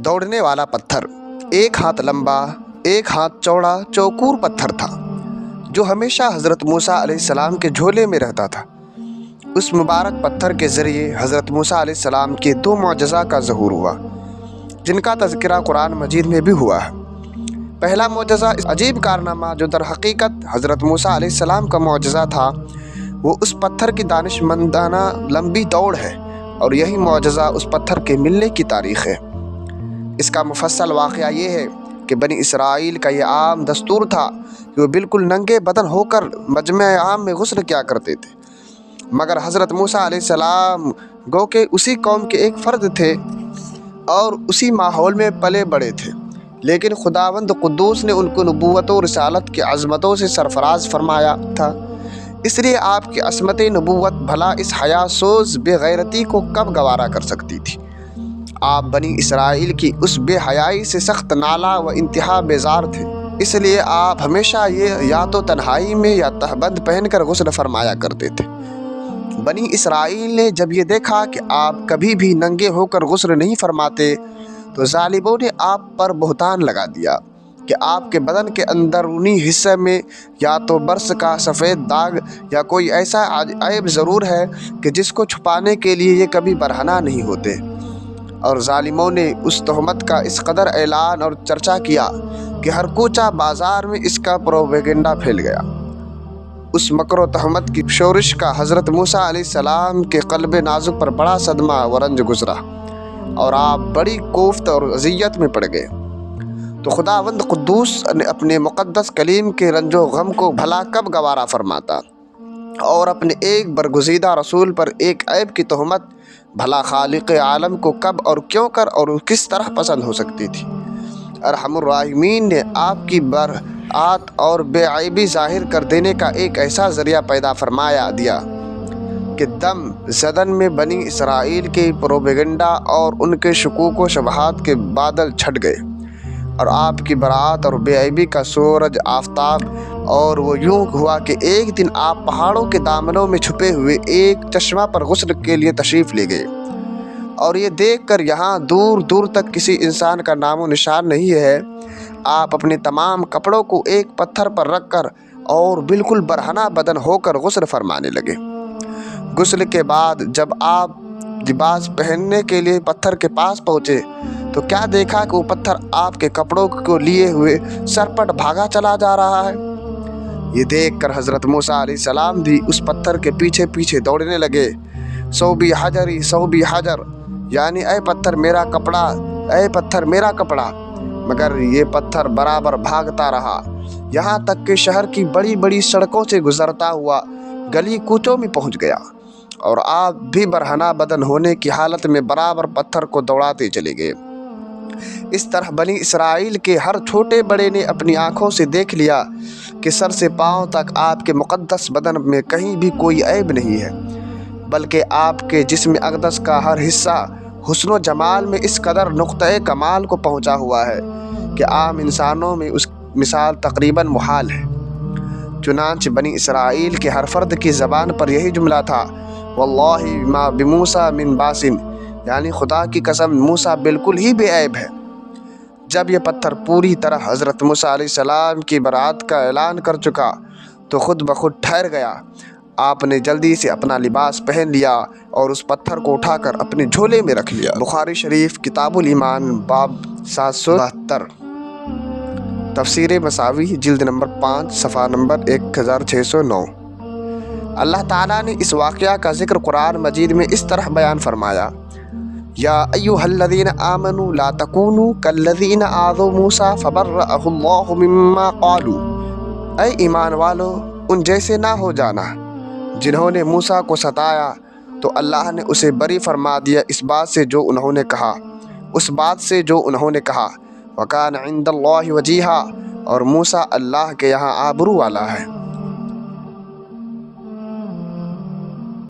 दौड़ने वाला पत्थर, एक हाथ लंबा एक हाथ चौड़ा चौकोर पत्थर था जो हमेशा हज़रत मूसा अलैहिस्सलाम के झोले में रहता था। उस मुबारक पत्थर के ज़रिए हज़रत मूसा अलैहिस्सलाम के 2 मुअज्ज़ज़ा का ज़हूर हुआ जिनका तज़किरा कुरान मजीद में भी हुआ है। पहला मुअज्ज़ज़ा, इस अजीब कारनामा जो दर हकीकत हज़रत मूसा अलैहिस्सलाम का मुअज्ज़ज़ा था, वो उस पत्थर की दानिशमंदाना लंबी दौड़ है और यही मुअज्ज़ज़ा उस पत्थर के मिलने की तारीख़ है। इसका मुफस्सल वाक़या ये है कि बनी इसराइल का ये आम दस्तूर था कि वो बिल्कुल नंगे बदन होकर मजमे आम में गुस्ल किया करते थे, मगर हज़रत मूसा अलैहिस्सलाम गो के उसी कौम के एक फ़र्द थे और उसी माहौल में पले बड़े थे, लेकिन खुदावंद कुद्दूस ने उनको नबूवत और रिसालत की अज़मतों से सरफराज फरमाया था। इसलिए आपकी असमत नबूवत भला इस हयासोज़ बेगैरती को कब गवारा कर सकती थी। आप बनी इसराइल की उस बेहयाई से सख्त नाला व इंतहा बेजार थे, इसलिए आप हमेशा ये या तो तन्हाई में या तहबंद पहनकर गुस्ल फरमाया करते थे। बनी इसराइल ने जब ये देखा कि आप कभी भी नंगे होकर गुस्ल नहीं फरमाते, तो ज़ालिमों ने आप पर बुहतान लगा दिया कि आपके बदन के अंदरूनी हिस्से में या तो बर्स का सफ़ेद दाग या कोई ऐसा ऐब ज़रूर है कि जिसको छुपाने के लिए ये कभी बरहना नहीं होते। और ज़ालिमों ने उस तहमत का इस कदर ऐलान और चर्चा किया कि हर कूचा बाज़ार में इसका प्रोपेगेंडा फैल गया। उस मकर तहमत की शोरिश का हज़रत मूसा अलैहिस्सलाम के क़ल्ब नाजुक पर बड़ा सदमा व रंज गुज़रा और आप बड़ी कोफ्त और अज़ियत में पड़ गए। तो खुदावंद कुद्दूस ने अपने मुक़द्दस कलीम के रंजो गम को भला कब गवारा फरमाता और अपने एक बरगुज़ीदा रसूल पर एक ऐब की तहमत भला खालिक़ आलम को कब और क्यों कर और किस तरह पसंद हो सकती थी। अरहमुर राहिमीन ने आपकी बरआत और बेअयबी ज़ाहिर कर देने का एक ऐसा ज़रिया पैदा फरमाया दिया कि दम ज़दन में बनी इसराइल के प्रोपेगेंडा और उनके शकूक व शुबहात के बादल छट गए और आपकी बरात और बेअयबी का सूरज आफताब। और वो यूँ हुआ कि एक दिन आप पहाड़ों के दामनों में छुपे हुए एक चश्मा पर गुस्ल के लिए तशरीफ़ ले गए और ये देखकर यहाँ दूर दूर तक किसी इंसान का नामो निशान नहीं है, आप अपने तमाम कपड़ों को एक पत्थर पर रख कर और बिल्कुल बरहना बदन होकर गुस्ल फरमाने लगे। गुस्ल के बाद जब आप लिबास पहनने के लिए पत्थर के पास पहुँचे तो क्या देखा कि वो पत्थर आपके कपड़ों को लिए हुए सरपट भागा चला जा रहा है। ये देखकर हज़रत मूसा अलैहिस्सलाम भी उस पत्थर के पीछे पीछे दौड़ने लगे। सौबी हजरी सौबी हजर, यानी ऐ पत्थर मेरा कपड़ा, ऐ पत्थर मेरा कपड़ा। मगर ये पत्थर बराबर भागता रहा, यहाँ तक कि शहर की बड़ी बड़ी सड़कों से गुजरता हुआ गली कूचों में पहुँच गया और आप भी बरहना बदन होने की हालत में बराबर पत्थर को दौड़ाते चले गए। इस तरह बनी इसराइल के हर छोटे बड़े ने अपनी आँखों से देख लिया कि सर से पाँव तक आपके मुक़द्दस बदन में कहीं भी कोई ऐब नहीं है, बल्कि आपके जिस्म अक़दस का हर हिस्सा हुस्न जमाल में इस कदर नुक़्ते कमाल को पहुँचा हुआ है कि आम इंसानों में उस मिसाल तकरीबन मुहाल है। चुनांच बनी इसराइल के हर फ़र्द की ज़बान पर यही जुमला था, वल्लाहि मा बिमूसा मिन बासिन, यानी खुदा की कसम मूसा बिल्कुल ही बेऐब है। जब ये पत्थर पूरी तरह हज़रत मूसा अलैहिस्सलाम की बरात का ऐलान कर चुका तो ख़ुद ब खुद ठहर गया। आपने जल्दी से अपना लिबास पहन लिया और उस पत्थर को उठाकर अपने झोले में रख लिया। बुखारी शरीफ किताबुल ईमान बाब 772, तफसीर मसावी जिल्द नंबर 5 सफ़ा नंबर 1609। अल्लाह ताला ने इस वाक़या का ज़िक्र कुरान मजीद में इस तरह बयान फरमाया, या अय्युहल्लज़ीना आमनू ला तकूनू कल्लज़ीना आज़ौ मूसा फ़बर्रअहुल्लाहु मिम्मा क़ालू। ऐ ईमान वालो, उन जैसे ना हो जाना जिन्होंने मूसा को सताया तो अल्लाह ने उसे बरी फरमा दिया इस बात से जो उन्होंने कहा, उस बात से जो उन्होंने कहा। वकान इंदल्लाहि वजीहा, और मूसा अल्लाह के यहाँ आबरू वाला है।